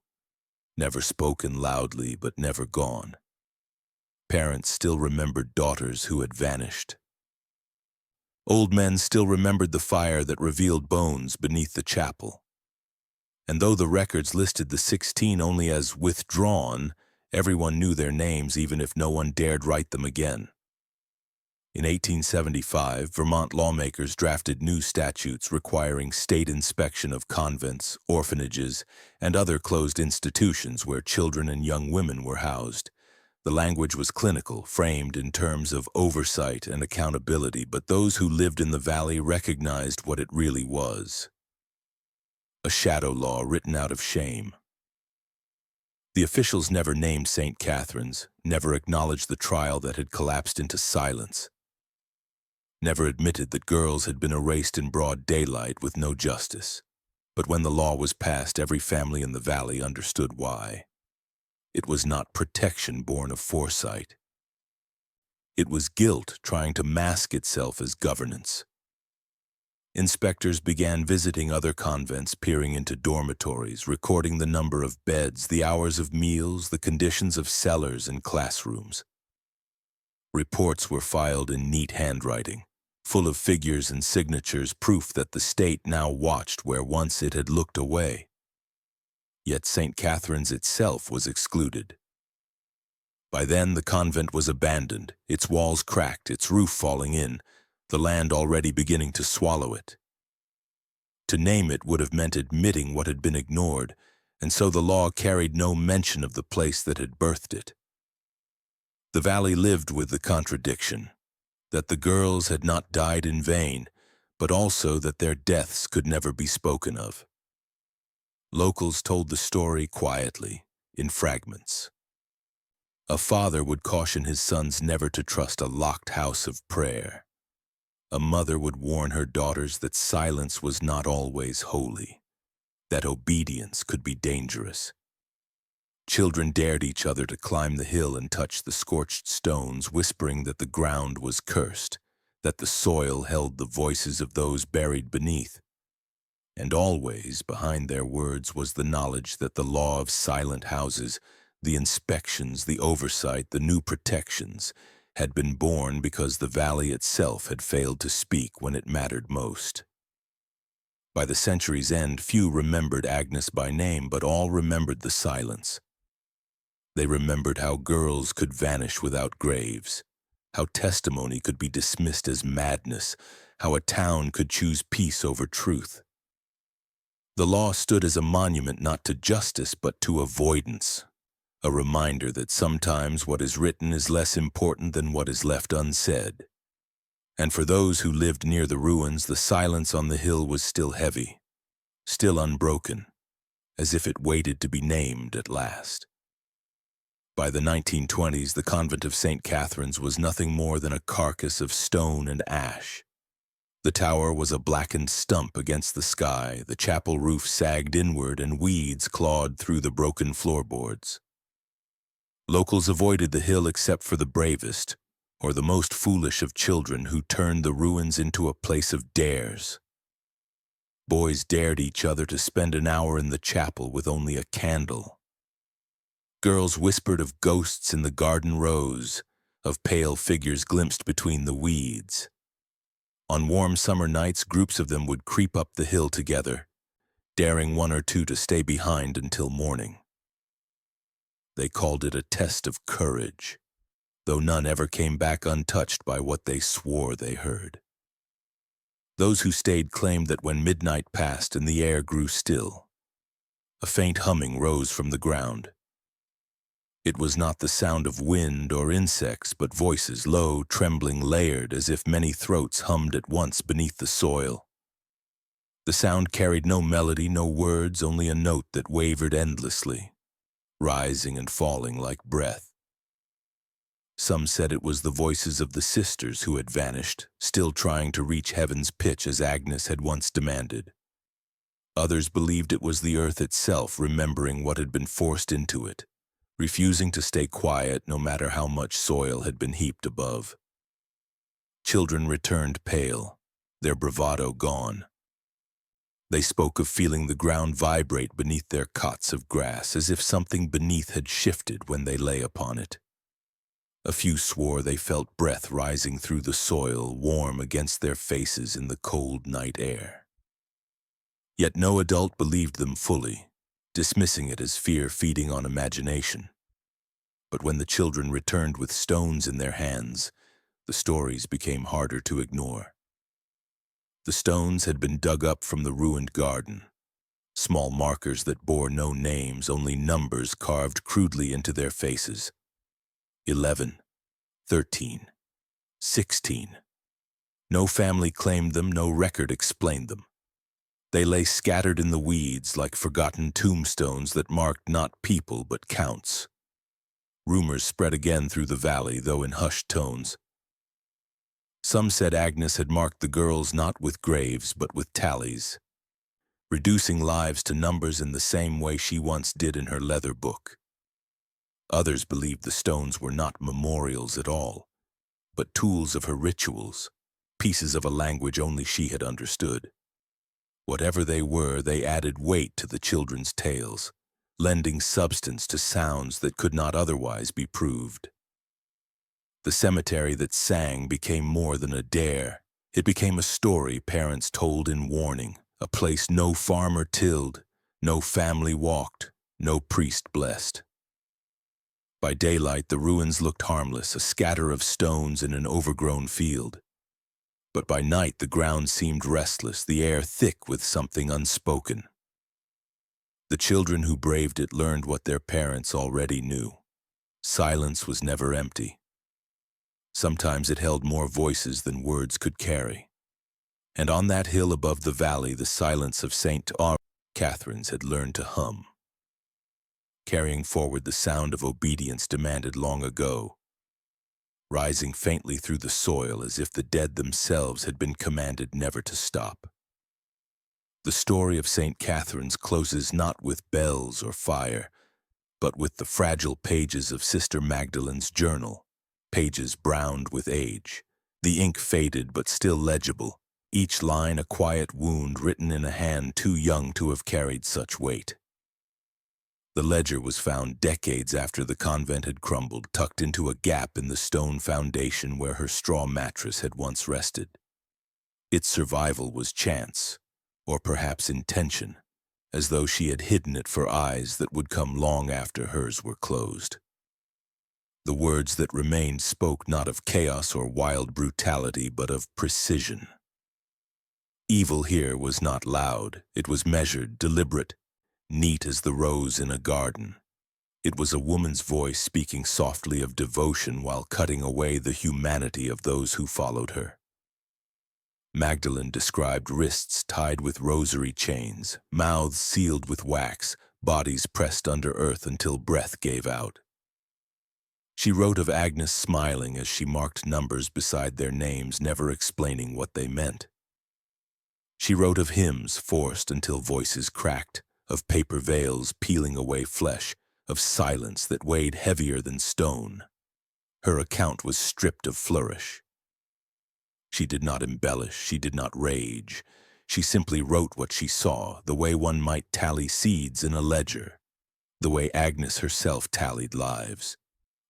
never spoken loudly but never gone. Parents still remembered daughters who had vanished. Old men still remembered the fire that revealed bones beneath the chapel. And though the records listed the 16 only as withdrawn, everyone knew their names, even if no one dared write them again. In 1875, Vermont lawmakers drafted new statutes requiring state inspection of convents, orphanages, and other closed institutions where children and young women were housed. The language was clinical, framed in terms of oversight and accountability, but those who lived in the valley recognized what it really was: a shadow law written out of shame. The officials never named St. Catherine's, never acknowledged the trial that had collapsed into silence, never admitted that girls had been erased in broad daylight with no justice. But when the law was passed, every family in the valley understood why. It was not protection born of foresight. It was guilt trying to mask itself as governance. Inspectors began visiting other convents, peering into dormitories, recording the number of beds, the hours of meals, the conditions of cellars and classrooms. Reports were filed in neat handwriting, full of figures and signatures, proof that the state now watched where once it had looked away. Yet St. Catherine's itself was excluded. By then, the convent was abandoned, its walls cracked, its roof falling in, the land already beginning to swallow it. To name it would have meant admitting what had been ignored, and so the law carried no mention of the place that had birthed it. The valley lived with the contradiction that the girls had not died in vain, but also that their deaths could never be spoken of. Locals told the story quietly, in fragments. A father would caution his sons never to trust a locked house of prayer. A mother would warn her daughters that silence was not always holy. that obedience could be dangerous. Children dared each other to climb the hill and touch the scorched stones, whispering that the ground was cursed, that the soil held the voices of those buried beneath. And always behind their words was the knowledge that the law of silent houses, the inspections, the oversight, the new protections, had been born because the valley itself had failed to speak when it mattered most. By the century's end, few remembered Agnes by name, but all remembered the silence. They remembered how girls could vanish without graves, how testimony could be dismissed as madness, how a town could choose peace over truth. The law stood as a monument not to justice but to avoidance, a reminder that sometimes what is written is less important than what is left unsaid. And for those who lived near the ruins, the silence on the hill was still heavy, still unbroken, as if it waited to be named at last. By the 1920s, the convent of St. Catherine's was nothing more than a carcass of stone and ash. The tower was a blackened stump against the sky, the chapel roof sagged inward, and weeds clawed through the broken floorboards. Locals avoided the hill except for the bravest, or the most foolish of children who turned the ruins into a place of dares. Boys dared each other to spend an hour in the chapel with only a candle. Girls whispered of ghosts in the garden rows, of pale figures glimpsed between the weeds. On warm summer nights, groups of them would creep up the hill together, daring one or two to stay behind until morning. They called it a test of courage, though none ever came back untouched by what they swore they heard. Those who stayed claimed that when midnight passed and the air grew still, a faint humming rose from the ground. It was not the sound of wind or insects, but voices, low, trembling, layered, as if many throats hummed at once beneath the soil. The sound carried no melody, no words, only a note that wavered endlessly, rising and falling like breath. Some said it was the voices of the sisters who had vanished, still trying to reach heaven's pitch as Agnes had once demanded. Others believed it was the earth itself remembering what had been forced into it, refusing to stay quiet no matter how much soil had been heaped above. Children returned pale, their bravado gone. They spoke of feeling the ground vibrate beneath their cots of grass, as if something beneath had shifted when they lay upon it. A few swore they felt breath rising through the soil, warm against their faces in the cold night air. Yet no adult believed them fully, dismissing it as fear feeding on imagination. But when the children returned with stones in their hands, the stories became harder to ignore. The stones had been dug up from the ruined garden, small markers that bore no names, only numbers carved crudely into their faces. 11, 13, 16. No family claimed them, no record explained them. They lay scattered in the weeds like forgotten tombstones that marked not people but counts. Rumors spread again through the valley, though in hushed tones. Some said Agnes had marked the girls not with graves but with tallies, reducing lives to numbers in the same way she once did in her leather book. Others believed the stones were not memorials at all, but tools of her rituals, pieces of a language only she had understood. Whatever they were, they added weight to the children's tales, lending substance to sounds that could not otherwise be proved. The cemetery that sang became more than a dare. It became a story parents told in warning, a place no farmer tilled, no family walked, no priest blessed. By daylight, the ruins looked harmless, a scatter of stones in an overgrown field. But by night, the ground seemed restless, the air thick with something unspoken. The children who braved it learned what their parents already knew. Silence was never empty. Sometimes it held more voices than words could carry. And on that hill above the valley, the silence of St. Catherine's had learned to hum, carrying forward the sound of obedience demanded long ago, rising faintly through the soil as if the dead themselves had been commanded never to stop. The story of St. Catherine's closes not with bells or fire, but with the fragile pages of Sister Magdalene's journal, pages browned with age, the ink faded but still legible, each line a quiet wound written in a hand too young to have carried such weight. The ledger was found decades after the convent had crumbled, tucked into a gap in the stone foundation where her straw mattress had once rested. Its survival was chance, or perhaps intention, as though she had hidden it for eyes that would come long after hers were closed. The words that remained spoke not of chaos or wild brutality, but of precision. Evil here was not loud, it was measured, deliberate, neat as the rose in a garden. It was a woman's voice speaking softly of devotion while cutting away the humanity of those who followed her. Magdalene described wrists tied with rosary chains, mouths sealed with wax, bodies pressed under earth until breath gave out. She wrote of Agnes smiling as she marked numbers beside their names, never explaining what they meant. She wrote of hymns forced until voices cracked, of paper veils peeling away flesh, of silence that weighed heavier than stone. Her account was stripped of flourish. She did not embellish, she did not rage. She simply wrote what she saw, the way one might tally seeds in a ledger, the way Agnes herself tallied lives.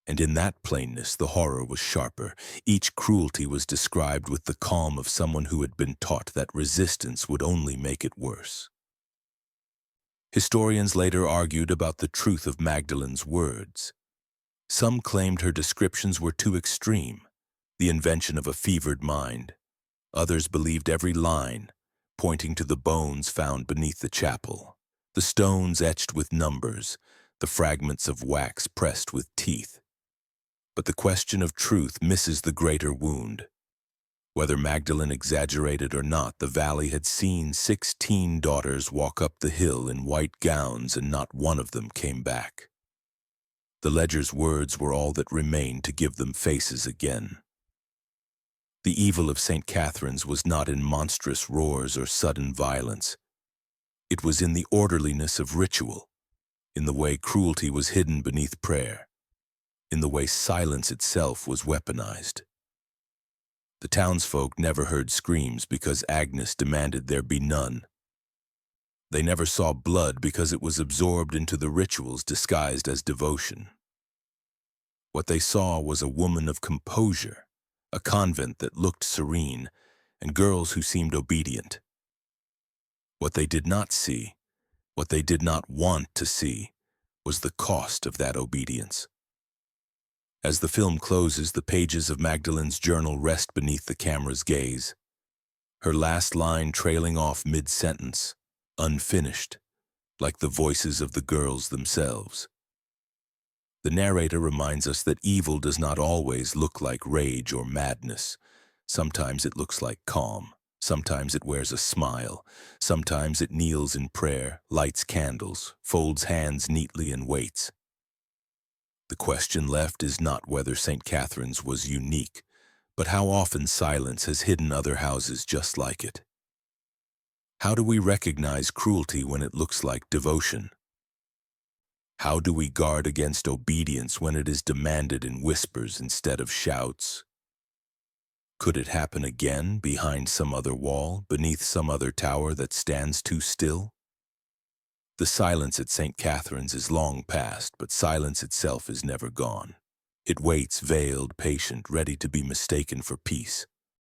And in that plainness the horror was sharper. Each cruelty was described with the calm of someone who had been taught that resistance would only make it worse. Historians later argued about the truth of Magdalene's words. Some claimed her descriptions were too extreme, the invention of a fevered mind. Others believed every line, pointing to the bones found beneath the chapel, the stones etched with numbers, the fragments of wax pressed with teeth. But the question of truth misses the greater wound. Whether Magdalene exaggerated or not, the valley had seen 16 daughters walk up the hill in white gowns, and not one of them came back. The ledger's words were all that remained to give them faces again. The evil of St. Catherine's was not in monstrous roars or sudden violence. It was in the orderliness of ritual, in the way cruelty was hidden beneath prayer, in the way silence itself was weaponized. The townsfolk never heard screams because Agnes demanded there be none. They never saw blood because it was absorbed into the rituals disguised as devotion. What they saw was a woman of composure, a convent that looked serene, and girls who seemed obedient. What they did not see, what they did not want to see, was the cost of that obedience. As the film closes, the pages of Magdalene's journal rest beneath the camera's gaze, her last line trailing off mid-sentence, unfinished, like the voices of the girls themselves. The narrator reminds us that evil does not always look like rage or madness. Sometimes it looks like calm. Sometimes it wears a smile. Sometimes it kneels in prayer, lights candles, folds hands neatly, and waits. The question left is not whether St. Catherine's was unique, but how often silence has hidden other houses just like it. How do we recognize cruelty when it looks like devotion? How do we guard against obedience when it is demanded in whispers instead of shouts? Could it happen again behind some other wall, beneath some other tower that stands too still? The silence at St. Catherine's is long past, but silence itself is never gone. It waits, veiled, patient, ready to be mistaken for peace.